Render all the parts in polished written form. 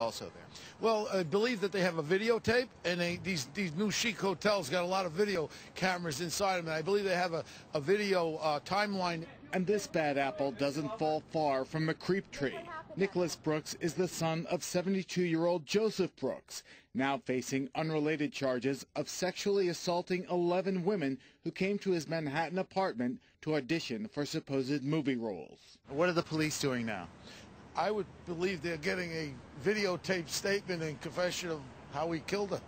also there? Well, I believe that they have a videotape, and these new chic hotels got a lot of video cameras inside them, and I believe they have a video timeline. And this bad apple doesn't fall far from a creep tree. Nicholas Brooks is the son of 72-year-old Joseph Brooks, now facing unrelated charges of sexually assaulting 11 women who came to his Manhattan apartment to audition for supposed movie roles. What are the police doing now? I would believe they're getting a videotape statement and confession of how he killed her.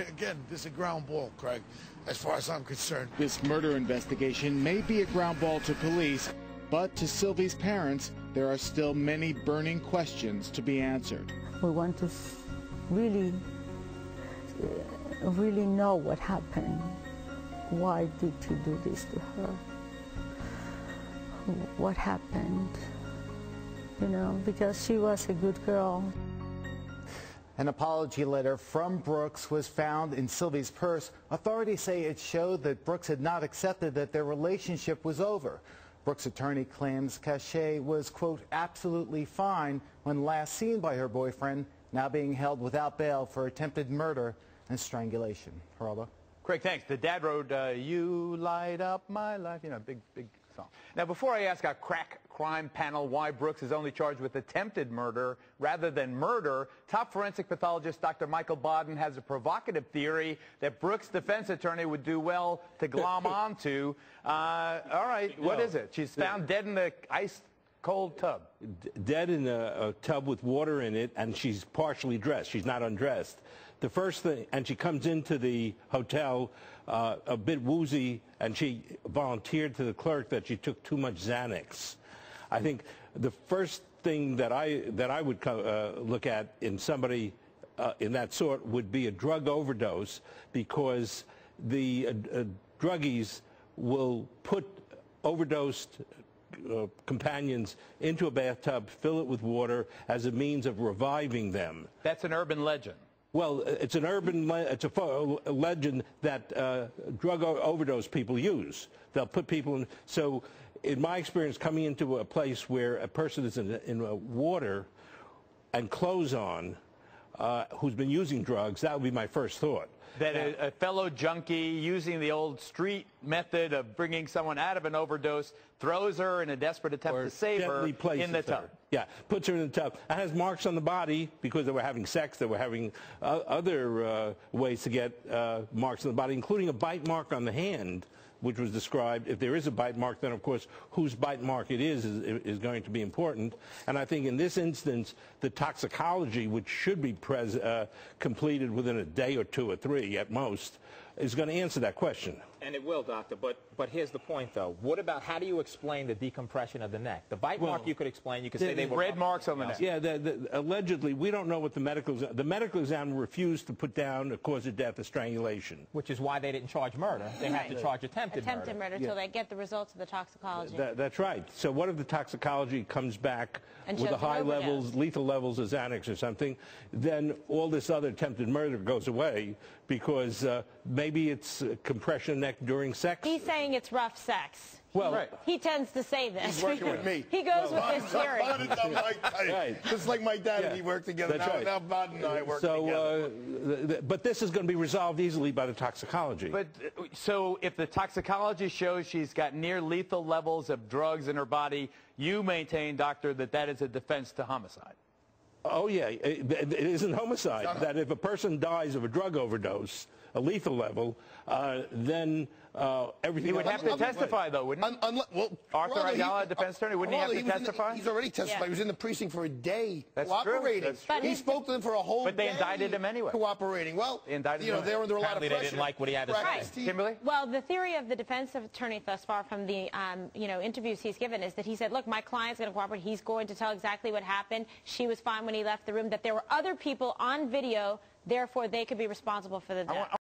Again, this is a ground ball, Craig, as far as I'm concerned. This murder investigation may be a ground ball to police, but to Sylvie's parents, there are still many burning questions to be answered. We want to really know what happened. Why did you do this to her? What happened? You know, because she was a good girl. An apology letter from Brooks was found in Sylvie's purse. Authorities say it showed that Brooks had not accepted that their relationship was over. Brooks' attorney claims Cachet was, quote, absolutely fine when last seen by her boyfriend, now being held without bail for attempted murder and strangulation. Geraldo? Craig, thanks. The dad wrote, You Light Up My Life, you know, big song. Now, before I ask our crack crime panel why Brooks is only charged with attempted murder rather than murder, top forensic pathologist Dr. Michael Bodden has a provocative theory that Brooks' defense attorney would do well to glom onto. All right, what is it? She's found dead in the ice-cold tub. Dead in a tub with water in it, and she's partially dressed. She's not undressed. The first thing, and she comes into the hotel a bit woozy, and she volunteered to the clerk that she took too much Xanax. I think the first thing that I would look at in somebody in that sort would be a drug overdose, because the druggies will put overdosed companions into a bathtub, fill it with water as a means of reviving them. That's an urban legend. Well, it's an urban, it's a legend that drug overdose people use. They'll put people in. So, in my experience, coming into a place where a person is in water and clothes on, who's been using drugs, that would be my first thought. That a fellow junkie using the old street method of bringing someone out of an overdose throws her in a desperate attempt to save her in the tub. Yeah, puts her in the tub. And has marks on the body because they were having sex. They were having other ways to get marks on the body, including a bite mark on the hand, which was described. If there is a bite mark, then, of course, whose bite mark it is going to be important. And I think in this instance, the toxicology, which should be completed within a day or two or three at most, is going to answer that question. And it will, doctor, but here's the point, though. What about, how do you explain the decompression of the neck? The bite mark you could explain. You could say they were red marks on the neck. Yeah, allegedly, we don't know what the medical examiner refused to put down a cause of death of strangulation. Which is why they didn't charge murder. They had to charge attempted murder. Until they get the results of the toxicology. That's right. So what if the toxicology comes back with the high levels, lethal levels of Xanax or something, then all this other attempted murder goes away because maybe it's compression neck during sex. He's saying it's rough sex. Well, he tends to say this. He's working with me. He goes with this theory. Right. Just like my dad and he worked together. Now Bodden and I work together. But this is going to be resolved easily by the toxicology. But so if the toxicology shows she's got near lethal levels of drugs in her body, you maintain, doctor, that that is a defense to homicide. Oh, yeah. It isn't homicide. That if a person dies of a drug overdose, a lethal level, then everything... He would have to testify, though, wouldn't he? Arthur Ayala, defense attorney, wouldn't he have to testify? He's already testified. Yeah. He was in the precinct for a day cooperating. That's true. He spoke to them for a whole day. But they indicted him anyway. Cooperating. Well, you know, they were under a lot of pressure. They didn't like what he had to say. Kimberly? Well, the theory of the defense attorney thus far from the interviews he's given is that he said, look, my client's going to cooperate. He's going to tell exactly what happened. She was fine when he left the room, that there were other people on video, therefore they could be responsible for the death.